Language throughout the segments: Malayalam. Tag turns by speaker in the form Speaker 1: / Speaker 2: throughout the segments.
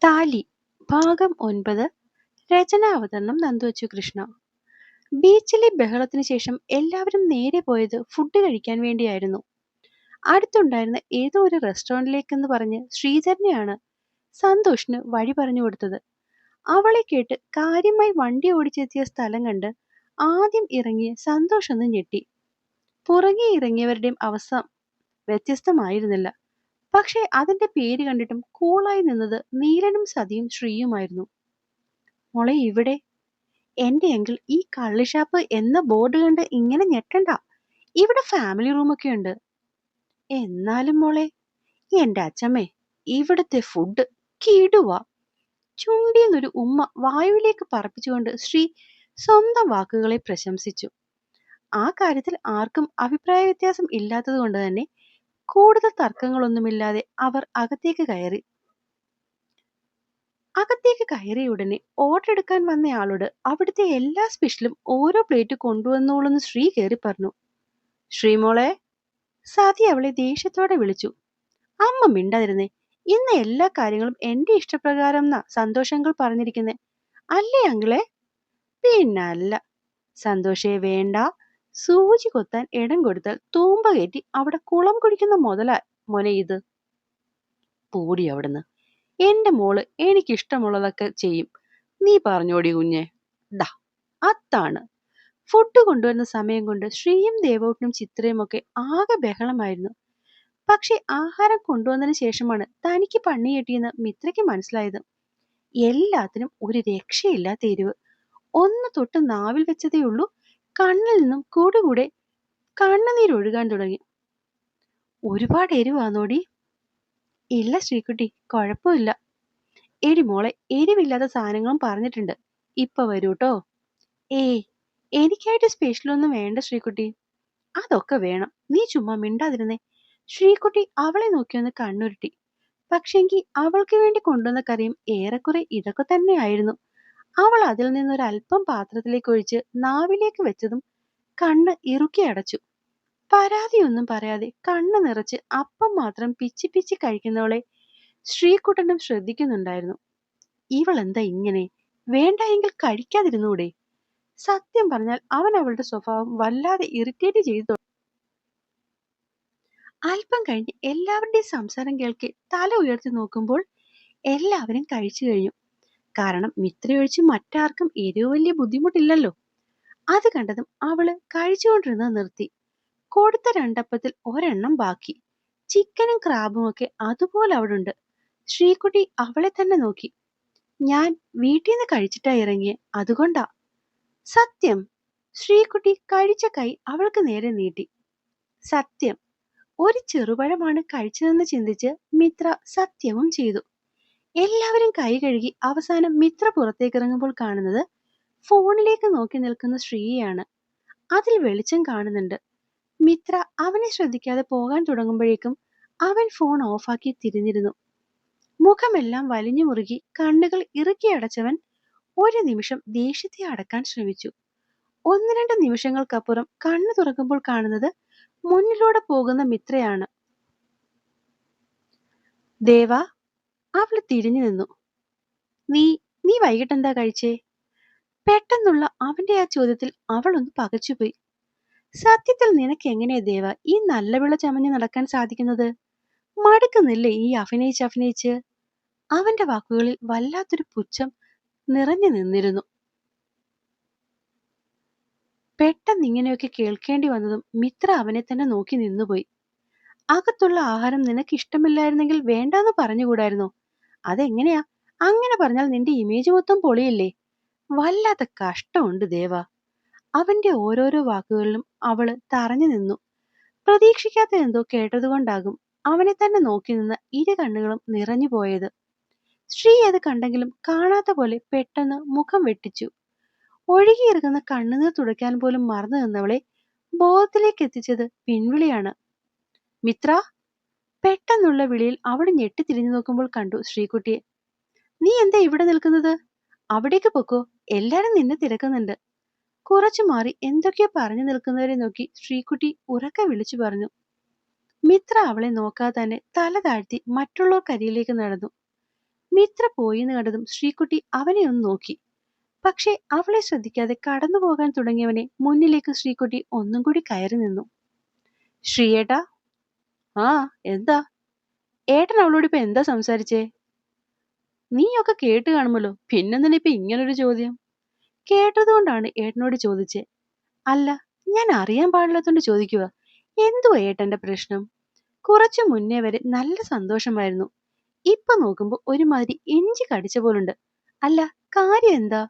Speaker 1: താലി ഭാഗം 9. രചന അവതരണം നന്ദുവച്ചു കൃഷ്ണ. ബീച്ചിലെ ബഹളത്തിന് ശേഷം എല്ലാവരും നേരെ പോയത് ഫുഡ് കഴിക്കാൻ വേണ്ടിയായിരുന്നു. അടുത്തുണ്ടായിരുന്ന ഏതോ ഒരു റെസ്റ്റോറന്റിലേക്കെന്ന് പറഞ്ഞ് ശ്രീധരനെയാണ് സന്തോഷിന് വഴി പറഞ്ഞു കൊടുത്തത്. അവളെ കേട്ട് കാര്യമായി വണ്ടി ഓടിച്ചെത്തിയ സ്ഥലം കണ്ട് ആദ്യം ഇറങ്ങിയ സന്തോഷ് ഒന്ന് ഞെട്ടി. പുറകെ ഇറങ്ങിയവരുടെയും അവസ്ഥ വ്യത്യസ്തമായിരുന്നില്ല. പക്ഷെ അതിന്റെ പേര് കണ്ടിട്ടും കൂളായി നിന്നത് നീലനും സതിയും ശ്രീയുമായിരുന്നു. മോളെ ഇവിടെ എന്റെ എങ്കിൽ ഈ കള്ളിഷാപ്പ് എന്ന ബോർഡ് കണ്ട് ഇങ്ങനെ ഞെട്ടണ്ട. ഇവിടെ ഫാമിലി റൂമൊക്കെ ഉണ്ട്. എന്നാലും മോളെ എന്റെ അച്ഛമ്മേ, ഇവിടുത്തെ ഫുഡ് കിടുവാ. ചുണ്ടിന്നൊരു ഉമ്മ വായുവിലേക്ക് പറപ്പിച്ചുകൊണ്ട് ശ്രീ സ്വന്തം വാക്കുകളെ പ്രശംസിച്ചു. ആ കാര്യത്തിൽ ആർക്കും അഭിപ്രായ വ്യത്യാസം ഇല്ലാത്തത് കൊണ്ട് തന്നെ കൂടുതൽ തർക്കങ്ങളൊന്നുമില്ലാതെ അവർ അകത്തേക്ക് കയറിയ ഉടനെ ഓർഡർ എടുക്കാൻ വന്നയാളോട് അവിടുത്തെ എല്ലാ സ്പെഷ്യലും ഓരോ പ്ലേറ്റ് കൊണ്ടുവന്നോളെന്ന് ശ്രീ കയറി പറഞ്ഞു. ശ്രീമോളെ, സതി അവളെ ദേഷ്യത്തോടെ വിളിച്ചു. അമ്മ മിണ്ടാതിരുന്നേ. ഇന്ന് എല്ലാ കാര്യങ്ങളും എന്റെ ഇഷ്ടപ്രകാരം എന്നാ സന്തോഷങ്ങൾ പറഞ്ഞിരിക്കുന്നേ, അല്ലേ അങ്കിളെ? പിന്നല്ല. സന്തോഷേ വേണ്ട. സൂചി കൊത്താൻ ഇടം കൊടുത്താൽ തൂമ്പ കയറ്റി അവിടെ കുളം കുടിക്കുന്ന മുതലാ മോനെ ഇത്. പൂടി അവിടുന്ന്. എന്റെ മോള് എനിക്കിഷ്ടമുള്ളതൊക്കെ ചെയ്യും. നീ പറഞ്ഞോടി കുഞ്ഞെ. ഡാ, അതാണ്. ഫുഡ് കൊണ്ടുവരുന്ന സമയം കൊണ്ട് ശ്രീയും ദേവോട്ടനും ചിത്രയും ഒക്കെ ആകെ ബഹളമായിരുന്നു. പക്ഷെ ആഹാരം കൊണ്ടുവന്നതിന് ശേഷമാണ് തനിക്ക് പണി കിട്ടിയെന്ന് മിത്രയ്ക്ക് മനസ്സിലായത്. എല്ലാത്തിനും ഒരു രക്ഷയില്ലാത്ത എരിവ്. ഒന്ന് തൊട്ട് നാവിൽ വെച്ചതേ ഉള്ളൂ കണ്ണിൽ നിന്നും കൂടെ കണ്ണുനീരൊഴുകാൻ തുടങ്ങി. ഒരുപാട് എരിവാന്നോടി? ഇല്ല ശ്രീകുട്ടി, കുഴപ്പമില്ല. എടി മോളെ, എരിവില്ലാത്ത സാധനങ്ങളും പറഞ്ഞിട്ടുണ്ട്. ഇപ്പൊ വരൂട്ടോ. ഏയ്, എനിക്കായിട്ട് സ്പെഷ്യലൊന്നും വേണ്ട ശ്രീകുട്ടി. അതൊക്കെ വേണം. നീ ചുമ്മാ മിണ്ടാതിരുന്നേ. ശ്രീകുട്ടി അവളെ നോക്കിയൊന്ന് കണ്ണുരുട്ടി. പക്ഷെങ്കി അവൾക്ക് വേണ്ടി കൊണ്ടുവന്ന കറിയും ഏറെക്കുറെ ഇതൊക്കെ തന്നെയായിരുന്നു. അവൾ അതിൽ നിന്നൊരൽപ്പം പാത്രത്തിലേക്ക് ഒഴിച്ച് നാവിലേക്ക് വെച്ചതും കണ്ണ് ഇറുക്കി അടച്ചു. പരാതിയൊന്നും പറയാതെ കണ്ണ് നിറച്ച് അപ്പം മാത്രം പിച്ചി പിച്ചി കഴിക്കുന്നവളെ ശ്രീകുട്ടനും ശ്രദ്ധിക്കുന്നുണ്ടായിരുന്നു. ഇവളെന്താ ഇങ്ങനെ? വേണ്ട എങ്കിൽ കഴിക്കാതിരുന്നൂടെ? സത്യം പറഞ്ഞാൽ അവൻ അവളുടെ സ്വഭാവം വല്ലാതെ ഇറിറ്റേറ്റ് ചെയ്തു. അല്പം കഴിഞ്ഞ് എല്ലാവരുടെയും സംസാരം കേൾക്കെ തല ഉയർത്തി നോക്കുമ്പോൾ എല്ലാവരും കഴിച്ചു കഴിഞ്ഞു. കാരണം മിത്രയൊഴിച്ച് മറ്റാർക്കും എരിവ് വലിയ ബുദ്ധിമുട്ടില്ലല്ലോ. അത് കണ്ടതും അവള് കഴിച്ചുകൊണ്ടിരുന്നത് നിർത്തി. കൊടുത്ത രണ്ടപ്പത്തിൽ ഒരെണ്ണം ബാക്കി. ചിക്കനും ക്രാബും ഒക്കെ അതുപോലെ അവിടെ ഉണ്ട്. ശ്രീകുട്ടി അവളെ തന്നെ നോക്കി. ഞാൻ വീട്ടിൽ നിന്ന് കഴിച്ചിട്ടാ ഇറങ്ങിയെ, അതുകൊണ്ടാ. സത്യം? ശ്രീകുട്ടി കഴിച്ച കൈ അവൾക്ക് നേരെ നീട്ടി. സത്യം. ഒരു ചെറുപഴമാണ് കഴിച്ചതെന്ന് ചിന്തിച്ച് മിത്ര സത്യവും ചെയ്തു. എല്ലാവരും കൈ കഴുകി അവസാനം മിത്ര പുറത്തേക്ക് ഇറങ്ങുമ്പോൾ കാണുന്നത് ഫോണിലേക്ക് നോക്കി നിൽക്കുന്ന ശ്രീയാണ്. അതിൽ വെളിച്ചം കാണുന്നുണ്ട്. മിത്ര അവനെ ശ്രദ്ധിക്കാതെ പോകാൻ തുടങ്ങുമ്പോഴേക്കും അവൻ ഫോൺ ഓഫാക്കി തിരിഞ്ഞിരുന്നു. മുഖമെല്ലാം വലിഞ്ഞു മുറുകി കണ്ണുകൾ ഇറുക്കി അടച്ചവൻ ഒരു നിമിഷം ദേഷ്യത്തെ അടക്കാൻ ശ്രമിച്ചു. 1-2 നിമിഷങ്ങൾക്കപ്പുറം കണ്ണു തുറക്കുമ്പോൾ കാണുന്നത് മുന്നിലൂടെ പോകുന്ന മിത്രയാണ്. ദേവ, അവള് തിരിഞ്ഞു നിന്നു. നീ നീ വൈകിട്ടെന്താ കഴിച്ചേ? പെട്ടെന്നുള്ള അവന്റെ ആ ചോദ്യത്തിൽ അവളൊന്ന് പകച്ചുപോയി. സത്യത്തിൽ നിനക്ക് എങ്ങനെയാ ദേവ ഈ നല്ല വിള ചമഞ്ഞ് നടക്കാൻ സാധിക്കുന്നത്? മടുക്കുന്നില്ലേ ഈ അഭിനയിച്ച്? അവന്റെ വാക്കുകളിൽ വല്ലാത്തൊരു പുച്ഛം നിറഞ്ഞു നിന്നിരുന്നു. പെട്ടെന്ന് ഇങ്ങനെയൊക്കെ കേൾക്കേണ്ടി വന്നതും മിത്ര അവനെ തന്നെ നോക്കി നിന്നുപോയി. അകത്തുള്ള ആഹാരം നിനക്ക് ഇഷ്ടമില്ലായിരുന്നെങ്കിൽ വേണ്ടാന്ന് പറഞ്ഞുകൂടായിരുന്നോ? അതെങ്ങനെയാ? അങ്ങനെ പറഞ്ഞാൽ നിന്റെ ഇമേജ് മൊത്തം പൊളിയില്ലേ? വല്ലാത്ത കഷ്ടമുണ്ട് ദേവ. അവന്റെ ഓരോരോ വാക്കുകളിലും അവള് തറഞ്ഞു നിന്നു. പ്രതീക്ഷിക്കാത്ത എന്തോ കേട്ടതുകൊണ്ടാകും അവനെ തന്നെ നോക്കി നിന്ന ഇരു കണ്ണുകളും നിറഞ്ഞു പോയത്. ശ്രീ അത് കണ്ടെങ്കിലും കാണാത്ത പോലെ പെട്ടെന്ന് മുഖം വെട്ടിച്ചു. ഒഴുകിയിറങ്ങുന്ന കണ്ണുനീർ തുടയ്ക്കാൻ പോലും മറന്നു നിന്നവളെ ബോധത്തിലേക്ക് എത്തിച്ചത് പിൻവിളിയാണ്. മിത്ര! പെട്ടെന്നുള്ള വിളിയിൽ അവൾ ഞെട്ടിത്തിരിഞ്ഞു നോക്കുമ്പോൾ കണ്ടു ശ്രീകുട്ടിയെ. നീ എന്താ ഇവിടെ നിൽക്കുന്നത്? അവിടേക്ക് പൊക്കോ, എല്ലാരും നിന്നെ തിരക്കുന്നുണ്ട്. കുറച്ചു മാറി എന്തൊക്കെയോ പറഞ്ഞു നിൽക്കുന്നവരെ നോക്കി ശ്രീകുട്ടി ഉറക്കെ വിളിച്ചു പറഞ്ഞു. മിത്ര അവളെ നോക്കാതെ തന്നെ തല താഴ്ത്തി മറ്റുള്ളവർക്കരിയിലേക്ക് നടന്നു. മിത്ര പോയിന്ന് കണ്ടതും ശ്രീകുട്ടി അവനെ ഒന്ന് നോക്കി. പക്ഷെ അവളെ ശ്രദ്ധിക്കാതെ കടന്നു പോകാൻ തുടങ്ങിയവനെ മുന്നിലേക്ക് ശ്രീകുട്ടി ഒന്നും കൂടി കയറി നിന്നു. ശ്രീയേട്ടാ. ആ, എന്താ? ഏട്ടൻ അവളോട് ഇപ്പൊ എന്താ സംസാരിച്ചേ? നീയൊക്കെ കേട്ട് കാണുമല്ലോ, പിന്നെന്തിനാ ഇപ്പൊ ഇങ്ങനൊരു ചോദ്യം? കേട്ടതുകൊണ്ടാണ് ഏട്ടനോട് ചോദിച്ചേ. അല്ല, ഞാൻ അറിയാൻ പാടില്ലാത്തോണ്ട് ചോദിക്കുക. എന്തുവാ ഏട്ടന്റെ പ്രശ്നം? കുറച്ചു മുന്നേ വരെ നല്ല സന്തോഷമായിരുന്നു. ഇപ്പൊ നോക്കുമ്പോ ഒരുമാതിരി ഇഞ്ചി കടിച്ച പോലുണ്ട്. അല്ല, കാര്യം എന്താ?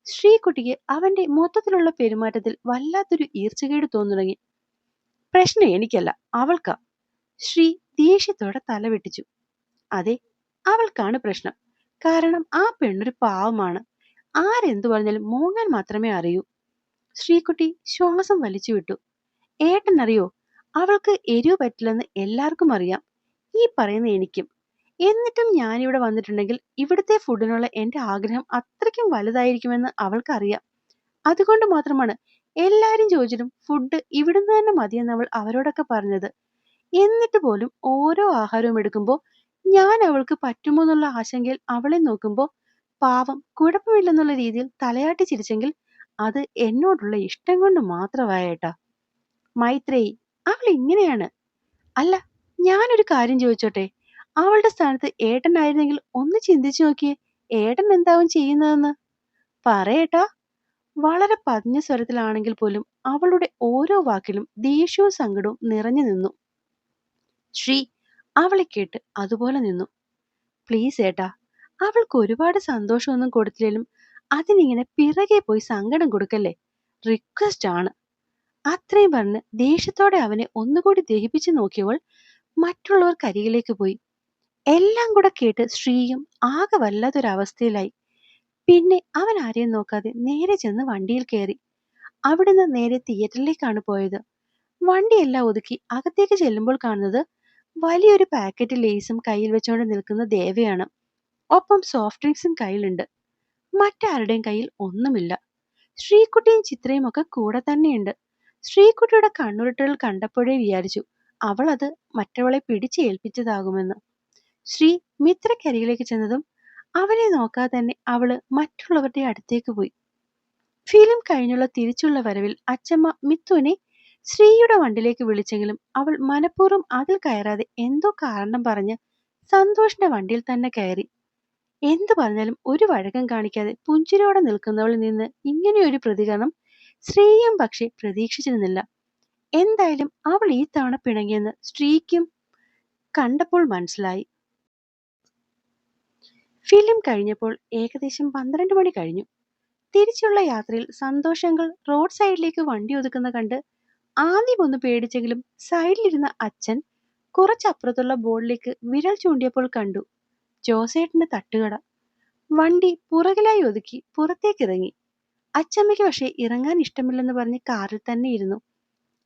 Speaker 1: ശ്രീകുട്ടിക്ക് അവന്റെ മൊത്തത്തിലുള്ള പെരുമാറ്റത്തിൽ വല്ലാത്തൊരു ഈർച്ചകേട് തോന്നുടങ്ങി. പ്രശ്നം എനിക്കല്ല, അവൾക്കാ. ശ്രീ ദേഷ്യത്തോടെ തലവെട്ടിച്ചു. അതെ, അവൾക്കാണ് പ്രശ്നം. കാരണം ആ പെണ്ണൊരു പാവമാണ്. ആരെന്തു പറഞ്ഞാലും മോങ്ങാൻ മാത്രമേ അറിയൂ. ശ്രീകുട്ടി ശ്വാസം വലിച്ചു വിട്ടു. ഏട്ടൻ അറിയോ, അവൾക്ക് എരിവ് പറ്റില്ലെന്ന് എല്ലാവർക്കും അറിയാം, ഈ പറയുന്ന എനിക്കും. എന്നിട്ടും ഞാനിവിടെ വന്നിട്ടുണ്ടെങ്കിൽ ഇവിടുത്തെ ഫുഡിനുള്ള എന്റെ ആഗ്രഹം അത്രയ്ക്കും വലുതായിരിക്കുമെന്ന് അവൾക്കറിയാം. അതുകൊണ്ട് മാത്രമാണ് എല്ലാരും ചോദിച്ചിട്ടും ഫുഡ് ഇവിടുന്ന് തന്നെ മതിയെന്ന് അവൾ അവരോടൊക്കെ പറഞ്ഞത്. എന്നിട്ട് പോലും ഓരോ ആഹാരവും എടുക്കുമ്പോൾ ഞാൻ അവൾക്ക് പറ്റുമോ എന്നുള്ള ആശങ്കയിൽ അവളെ നോക്കുമ്പോൾ പാവം കുഴപ്പമില്ലെന്നുള്ള രീതിയിൽ തലയാട്ടി ചിരിച്ചെങ്കിൽ അത് എന്നോടുള്ള ഇഷ്ടം കൊണ്ട് മാത്രമായേട്ടാ. മൈത്രേയി, അവൾ ഇങ്ങനെയാണ്. അല്ല, ഞാനൊരു കാര്യം ചോദിച്ചോട്ടെ? അവളുടെ സ്ഥാനത്ത് ഏട്ടനായിരുന്നെങ്കിൽ ഒന്ന് ചിന്തിച്ചു നോക്കിയേ, ഏട്ടൻ എന്താവും ചെയ്യുന്നതെന്ന്. പറയേട്ടാ. വളരെ പതിഞ്ഞ സ്വരത്തിലാണെങ്കിൽ പോലും അവളുടെ ഓരോ വാക്കിലും ദേഷ്യവും സങ്കടവും നിറഞ്ഞു നിന്നു. ശ്രീ അവളെ കേട്ട് അതുപോലെ നിന്നു. പ്ലീസ് ഏട്ടാ, അവൾക്ക് ഒരുപാട് സന്തോഷമൊന്നും കൊടുത്തില്ലേലും അതിനിങ്ങനെ പിറകെ പോയി സങ്കടം കൊടുക്കല്ലേ. റിക്വസ്റ്റ് ആണ്. അത്രയും പറഞ്ഞ് ദേഷ്യത്തോടെ അവനെ ഒന്നുകൂടി ദഹിപ്പിച്ചു നോക്കിയവൾ മറ്റുള്ളവർക്കരികിലേക്ക് പോയി. എല്ലാം കൂടെ കേട്ട് ശ്രീയും ആകെ വല്ലാത്തൊരവസ്ഥയിലായി. പിന്നെ അവൻ ആരെയും നോക്കാതെ നേരെ ചെന്ന് വണ്ടിയിൽ കയറി. അവിടുന്ന് നേരെ തിയേറ്ററിലേക്കാണ് പോയത്. വണ്ടിയെല്ലാം ഒതുക്കി അകത്തേക്ക് ചെല്ലുമ്പോൾ കാണുന്നത് വലിയൊരു പാക്കറ്റ് ലേസും കയ്യിൽ വെച്ചുകൊണ്ട് നിൽക്കുന്ന ദേവയാണ്. ഒപ്പം സോഫ്റ്റ് ഡ്രിങ്ക്സും കയ്യിലുണ്ട്. മറ്റാരുടെയും കയ്യിൽ ഒന്നുമില്ല. ശ്രീകുട്ടിയും ചിത്രയും ഒക്കെ കൂടെ തന്നെയുണ്ട്. ശ്രീകുട്ടിയുടെ കണ്ണുരുട്ടുകൾ കണ്ടപ്പോഴേ വിചാരിച്ചു അവൾ അത് മറ്റവളെ പിടിച്ചേൽപ്പിച്ചതാകുമെന്ന്. ശ്രീ മിത്രക്കരികിലേക്ക് ചെന്നതും അവനെ നോക്കാതെ തന്നെ അവള് മറ്റുള്ളവരുടെ അടുത്തേക്ക് പോയി. ഫിലിം കഴിഞ്ഞുള്ള തിരിച്ചുള്ള വരവിൽ അച്ചമ്മ മിത്തുവിനെ ശ്രീയുടെ വണ്ടിയിലേക്ക് വിളിച്ചെങ്കിലും അവൾ മനഃപൂർവ്വം അതിൽ കയറാതെ എന്തോ കാരണം പറഞ്ഞ് സന്തോഷിന്റെ വണ്ടിയിൽ തന്നെ കയറി. എന്തു പറഞ്ഞാലും ഒരു വഴക്കം കാണിക്കാതെ പുഞ്ചിരിയോടെ നിൽക്കുന്നവളിൽ നിന്ന് ഇങ്ങനെയൊരു പ്രതികരണം ശ്രീയും പക്ഷെ പ്രതീക്ഷിച്ചിരുന്നില്ല. എന്തായാലും അവൾ ഈ തവണ പിണങ്ങിയെന്ന് സ്ത്രീക്കും കണ്ടപ്പോൾ മനസ്സിലായി. ഫിലിം കഴിഞ്ഞപ്പോൾ ഏകദേശം 12 മണി കഴിഞ്ഞു. തിരിച്ചുള്ള യാത്രയിൽ സന്തോഷങ്ങൾ റോഡ് സൈഡിലേക്ക് വണ്ടി ഒതുക്കുന്ന കണ്ട് ആദ്യം ഒന്ന് പേടിച്ചെങ്കിലും സൈഡിലിരുന്ന അച്ഛൻ കുറച്ചപ്പുറത്തുള്ള ബോർഡിലേക്ക് വിരൽ ചൂണ്ടിയപ്പോൾ കണ്ടു ജോസേട്ടന്റെ തട്ടുകട. വണ്ടി പുറകിലായി ഒതുക്കി പുറത്തേക്കിറങ്ങി. അച്ചമ്മയ്ക്ക് പക്ഷേ ഇറങ്ങാൻ ഇഷ്ടമില്ലെന്ന് പറഞ്ഞ് കാറിൽ തന്നെ ഇരുന്നു.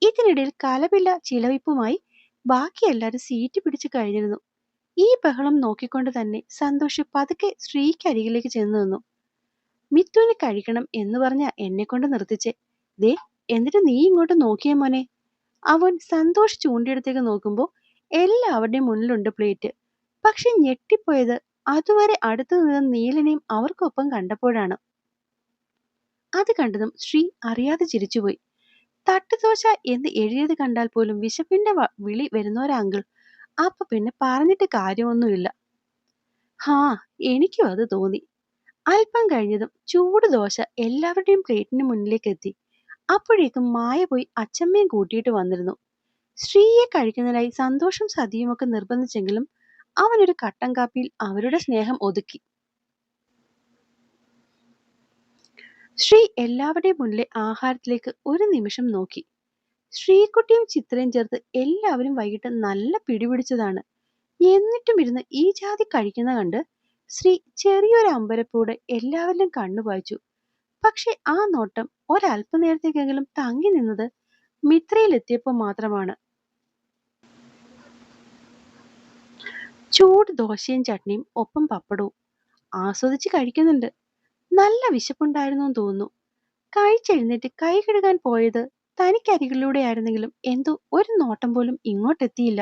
Speaker 1: ഇതിനിടയിൽ കലപില ചിലവിപ്പുമായി ബാക്കി എല്ലാവരും സീറ്റ് പിടിച്ചു കഴിഞ്ഞിരുന്നു. ഈ ബഹളം നോക്കിക്കൊണ്ട് തന്നെ സന്തോഷ് പതുക്കെ സ്ത്രീക്കരികിലേക്ക് ചെന്നു നിന്നു. മിത്തുവിന് കഴിക്കണം എന്ന് പറഞ്ഞ എന്നെ കൊണ്ട് നിർത്തിച്ചേ. ദേ, എന്നിട്ട് നീ ഇങ്ങോട്ട് നോക്കിയേ മോനെ. അവൻ സന്തോഷ് ചൂണ്ടിയിടത്തേക്ക് നോക്കുമ്പോ എല്ലാവരുടെയും മുന്നിലുണ്ട് പ്ലേറ്റ്. പക്ഷെ ഞെട്ടിപ്പോയത് അതുവരെ അടുത്തു നിന്ന നീലനെയും അവർക്കൊപ്പം കണ്ടപ്പോഴാണ്. അത് കണ്ടതും ശ്രീ അറിയാതെ ചിരിച്ചുപോയി. തട്ടുദോശ എന്ന് എഴുതിയത് കണ്ടാൽ പോലും വിശപ്പിന്റെ വിളി വരുന്നൊരാങ്കിൾ. അപ്പൊ പിന്നെ പറഞ്ഞിട്ട് കാര്യമൊന്നുമില്ല. ഹാ, എനിക്കും അത് തോന്നി. അല്പം കഴിഞ്ഞതും ചൂട് ദോശ എല്ലാവരുടെയും പ്ലേറ്റിന് മുന്നിലേക്ക് എത്തി. അപ്പോഴേക്കും മായ പോയി അച്ചമ്മയും കൂട്ടിയിട്ട് വന്നിരുന്നു. ശ്രീയെ കഴിക്കുന്നതിനായി സന്തോഷം സതിയുമൊക്കെ നിർബന്ധിച്ചെങ്കിലും അവനൊരു കട്ടൻ കാപ്പിയിൽ അവരുടെ സ്നേഹം ഒതുക്കി. ശ്രീ എല്ലാവരുടെയും മുന്നിലെ ആഹാരത്തിലേക്ക് ഒരു നിമിഷം നോക്കി. ശ്രീകുട്ടിയും ചിത്രയും ചേർത്ത് എല്ലാവരും വൈകിട്ട് നല്ല പിടിപിടിച്ചതാണ്. എന്നിട്ടും ഇരുന്ന് ഈ ജാതി കഴിക്കുന്ന കണ്ട് ശ്രീ ചെറിയൊരു അമ്പരപ്പോടെ എല്ലാവരിലും കണ്ണുപായിച്ചു. പക്ഷെ ആ നോട്ടം ഒരല്പനേരത്തേക്കെങ്കിലും തങ്ങി നിന്നത് മിത്രയിലെത്തിയപ്പോൾ മാത്രമാണ്. ചൂട് ദോശയും ചട്നിയും ഒപ്പം പപ്പടവും ആസ്വദിച്ച് കഴിക്കുന്നുണ്ട്. നല്ല വിശപ്പുണ്ടായിരുന്നു തോന്നുന്നു. കഴിച്ചെഴുന്നേറ്റ് കൈ കഴുകാൻ പോയത് തനിക്കരികിലൂടെ ആയിരുന്നെങ്കിലും എന്തോ ഒരു നോട്ടം പോലും ഇങ്ങോട്ടെത്തിയില്ല.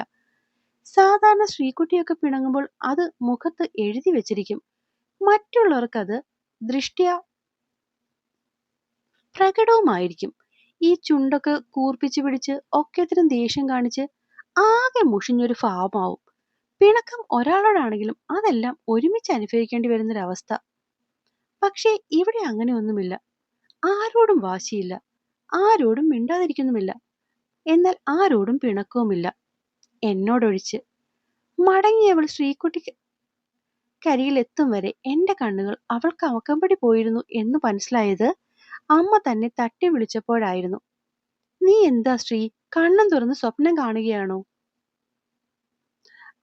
Speaker 1: സാധാരണ ശ്രീകുട്ടിയൊക്കെ പിണങ്ങുമ്പോൾ അത് മുഖത്ത് എഴുതി വെച്ചിരിക്കും. മറ്റുള്ളവർക്കത് ദൃഷ്ട്യാ പ്രകടവുമായിരിക്കും. ഈ ചുണ്ടൊക്കെ കൂർപ്പിച്ചു പിടിച്ച് ഒക്കത്തിനും ദേഷ്യം കാണിച്ച് ആകെ മുഷിഞ്ഞൊരു ഭാവമാവും. പിണക്കം ഒരാളോടാണെങ്കിലും അതെല്ലാം ഒരുമിച്ച് അനുഭവിക്കേണ്ടി വരുന്നൊരവസ്ഥ. പക്ഷേ ഇവിടെ അങ്ങനെയൊന്നുമില്ല. ആരോടും വാശിയില്ല, ആരോടും മിണ്ടാതിരിക്കുന്നുമില്ല, എന്നാൽ ആരോടും പിണക്കവുമില്ല, എന്നോടൊഴിച്ച്. മടങ്ങിയവൾ ശ്രീകുട്ടിക്കരികിലെത്തും വരെ എന്റെ കണ്ണുകൾ അവൾക്ക് അകമ്പടി പോയിരുന്നു എന്ന് മനസ്സിലായത് അമ്മ തന്നെ തട്ടി വിളിച്ചപ്പോഴായിരുന്നു. നീ എന്താ ശ്രീ, കണ്ണും തുറന്ന് സ്വപ്നം കാണുകയാണോ?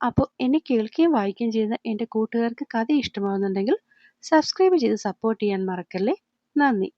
Speaker 1: അപ്പോൾ എന്നെ കേൾക്കുകയും വായിക്കുകയും ചെയ്യുന്ന എൻ്റെ കൂട്ടുകാർക്ക് കഥ ഇഷ്ടമാവുന്നുണ്ടെങ്കിൽ സബ്സ്ക്രൈബ് ചെയ്ത് സപ്പോർട്ട് ചെയ്യാൻ മറക്കല്ലേ. നന്ദി.